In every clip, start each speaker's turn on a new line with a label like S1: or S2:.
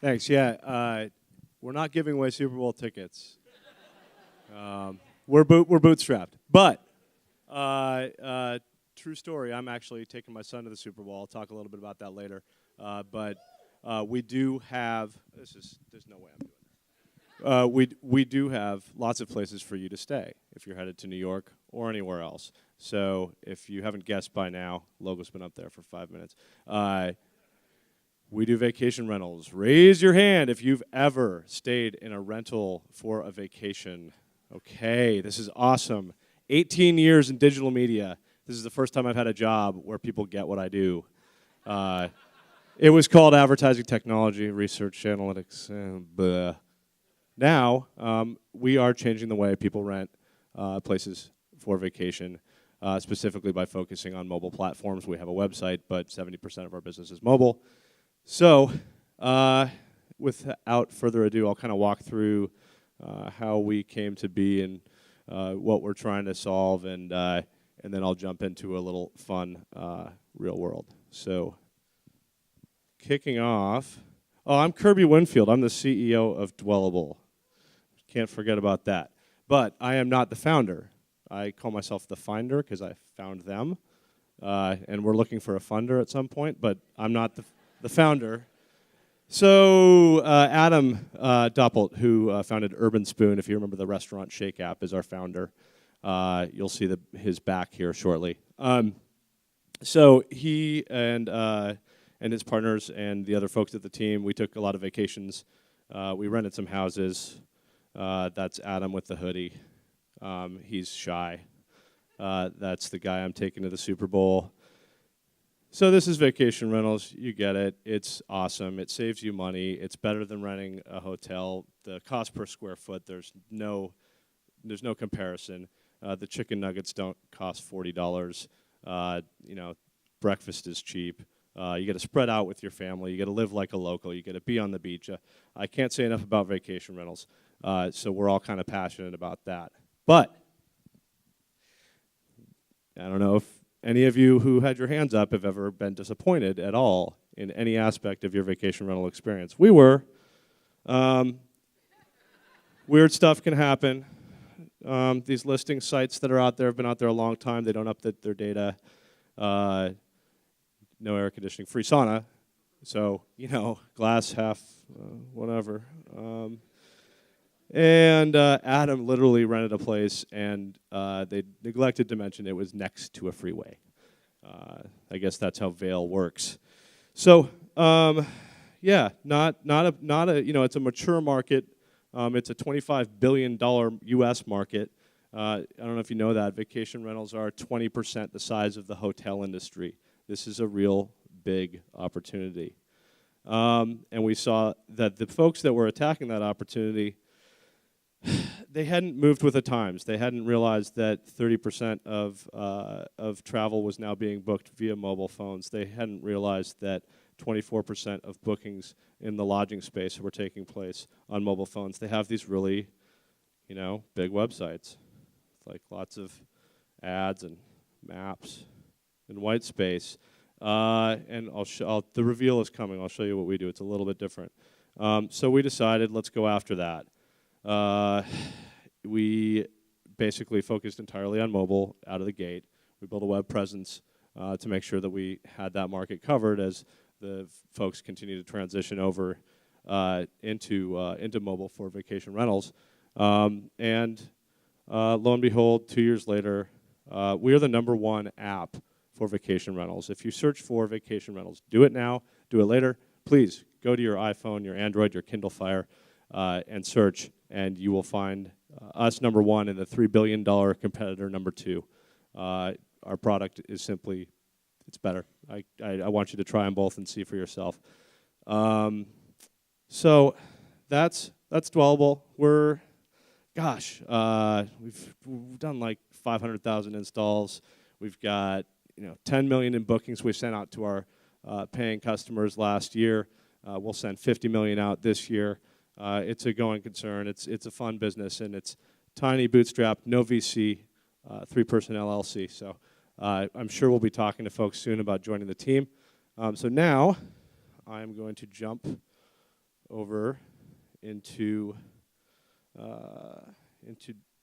S1: Thanks. Yeah, we're not giving away Super Bowl tickets. We're bootstrapped, but true story. I'm actually taking my son to the Super Bowl. I'll talk a little bit about that later. But we do have. There's no way I'm doing that. We do have lots of places for you to stay if you're headed to New York or anywhere else. So if you haven't guessed by now, logo's been up there for 5 minutes. We do vacation rentals. Raise your hand if you've ever stayed in a rental for a vacation. Okay, this is awesome. 18 years in digital media. This is the first time I've had a job where people get what I do. It was called advertising technology, research analytics. Now, we are changing the way people rent places for vacation, specifically by focusing on mobile platforms. We have a website, but 70% of our business is mobile. So, without further ado, I'll kind of walk through how we came to be and what we're trying to solve, and then I'll jump into a little fun real world. So, kicking off, I'm Kirby Winfield. I'm the CEO of Dwellable. Can't forget about that. But I am not the founder. I call myself the finder because I found them, and we're looking for a funder at some point, but I'm not the founder. So Adam Doppelt, who founded Urban Spoon, if you remember the restaurant Shake app, is our founder. You'll see his back here shortly. So he and his partners and the other folks at the team, we took a lot of vacations. We rented some houses. That's Adam with the hoodie. He's shy. That's the guy I'm taking to the Super Bowl. So this is vacation rentals. You get it. It's awesome. It saves you money. It's better than renting a hotel. The cost per square foot, there's no comparison. The chicken nuggets don't cost $40. Breakfast is cheap. You get to spread out with your family. You get to live like a local. You get to be on the beach. I can't say enough about vacation rentals. So we're all kind of passionate about that. But I don't know if any of you who had your hands up have ever been disappointed at all in any aspect of your vacation rental experience. We were. Weird stuff can happen. These listing sites that are out there have been out there a long time. They don't update their data. No air conditioning, free sauna. So, glass half, whatever. And Adam literally rented a place, and they neglected to mention it was next to a freeway. I guess that's how Vail works. So, not a it's a mature market. It's a $25 billion U.S. market. I don't know if you know that. Vacation rentals are 20% the size of the hotel industry. This is a real big opportunity. And we saw that the folks that were attacking that opportunity, they hadn't moved with the times. They hadn't realized that 30% of travel was now being booked via mobile phones. They hadn't realized that 24% of bookings in the lodging space were taking place on mobile phones. They have these really, big websites, like lots of ads and maps and white space. And the reveal is coming. I'll show you what we do. It's a little bit different. So we decided, let's go after that. We basically focused entirely on mobile out of the gate. We built a web presence to make sure that we had that market covered as the folks continue to transition over into mobile for vacation rentals. And lo and behold, 2 years later, we are the #1 app for vacation rentals. If you search for vacation rentals, do it now, do it later. Please go to your iPhone, your Android, your Kindle Fire, and search, and you will find us #1 and the $3 billion competitor #2. Our product is simply, it's better. I want you to try them both and see for yourself. So that's Dwellable. We've done like 500,000 installs. We've got 10 million in bookings we sent out to our paying customers last year. We'll send 50 million out this year. It's a going concern. It's a fun business, and it's tiny, bootstrapped, no VC, 3-person LLC. So I'm sure we'll be talking to folks soon about joining the team. So now I'm going to jump over into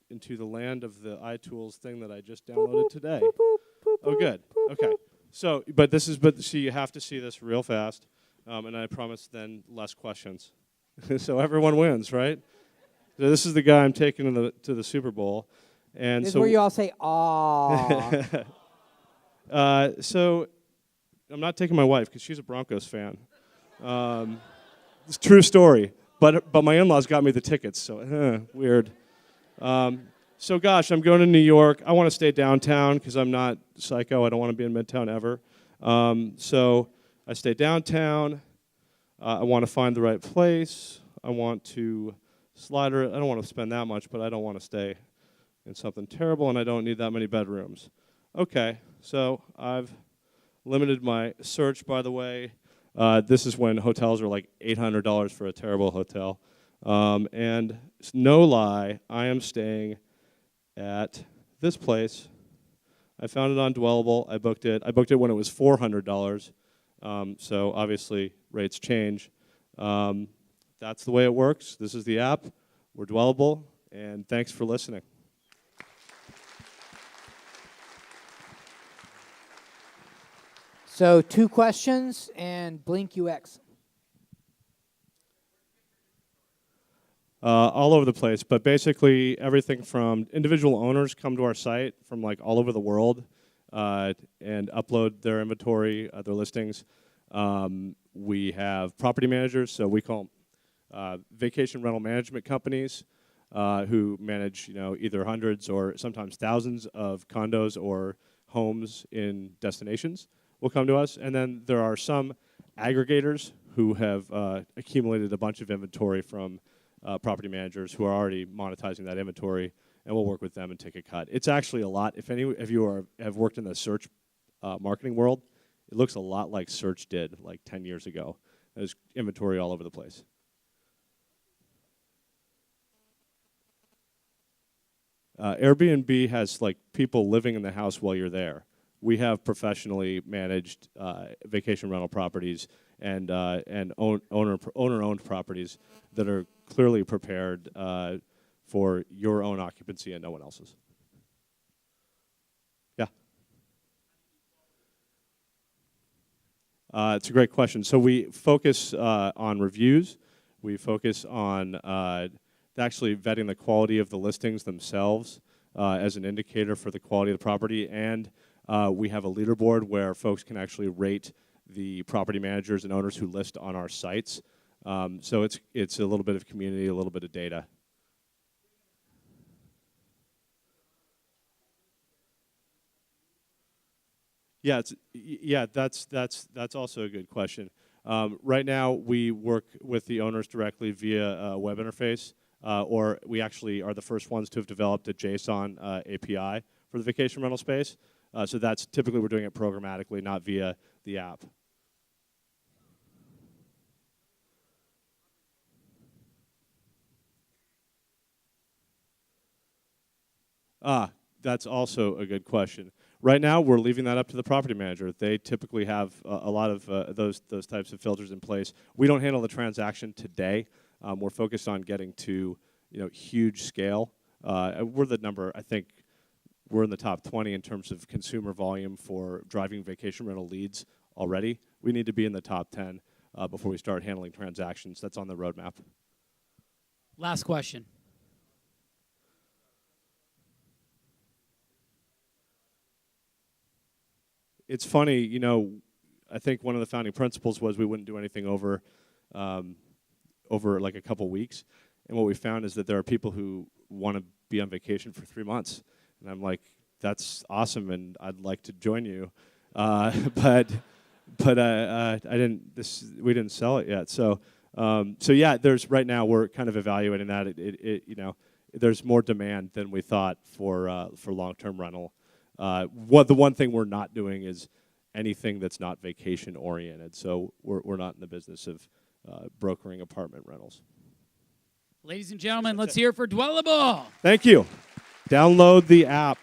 S1: into the land of the iTools thing that I just downloaded today. Oh, good. Okay. So, but see, you have to see this real fast, and I promise then less questions. So everyone wins, right? So this is the guy I'm taking to the Super Bowl, and
S2: This is
S1: so
S2: where you all say, "Aw."
S1: So I'm not taking my wife because she's a Broncos fan. It's a true story. But my in-laws got me the tickets, so weird. So gosh, I'm going to New York. I want to stay downtown because I'm not psycho. I don't want to be in Midtown ever. So I stay downtown. I want to find the right place. I want to slider it. I don't want to spend that much, but I don't want to stay in something terrible, and I don't need that many bedrooms. Okay, so I've limited my search, by the way. This is when hotels are like $800 for a terrible hotel. And no lie, I am staying at this place. I found it on Dwellable. I booked it. I booked it when it was $400. So obviously rates change. That's the way it works. This is the app. We're Dwellable, and thanks for listening.
S2: So 2 questions and Blink UX.
S1: All over the place, but basically everything from individual owners come to our site from like all over the world and upload their inventory, their listings. We have property managers, so we call them vacation rental management companies who manage, either hundreds or sometimes thousands of condos or homes in destinations will come to us. And then there are some aggregators who have accumulated a bunch of inventory from property managers who are already monetizing that inventory, and we'll work with them and take a cut. It's actually a lot. If any of you have worked in the search marketing world, it looks a lot like search did like 10 years ago. There's inventory all over the place. Airbnb has like people living in the house while you're there. We have professionally managed vacation rental properties and owner-owned properties that are clearly prepared for your own occupancy and no one else's. Yeah. It's a great question. So we focus on reviews. We focus on actually vetting the quality of the listings themselves as an indicator for the quality of the property, and we have a leaderboard where folks can actually rate the property managers and owners who list on our sites. So it's a little bit of community, a little bit of data. Yeah, that's also a good question. Right now, we work with the owners directly via a web interface, or we actually are the first ones to have developed a JSON API for the vacation rental space. So that's typically we're doing it programmatically, not via the app. That's also a good question. Right now, we're leaving that up to the property manager. They typically have a lot of those types of filters in place. We don't handle the transaction today. We're focused on getting to huge scale. We're the number, I think, we're in the top 20 in terms of consumer volume for driving vacation rental leads already. We need to be in the top 10 before we start handling transactions. That's on the roadmap.
S3: Last question.
S1: It's funny, I think one of the founding principles was we wouldn't do anything over like a couple weeks. And what we found is that there are people who want to be on vacation for 3 months. And I'm like, that's awesome, and I'd like to join you. But we didn't sell it yet. So yeah, right now we're kind of evaluating that. There's more demand than we thought for long-term rental. The one thing we're not doing is anything that's not vacation oriented. So we're not in the business of brokering apartment rentals.
S3: Ladies and gentlemen, let's hear it for Dwellable.
S1: Thank you. Download the app.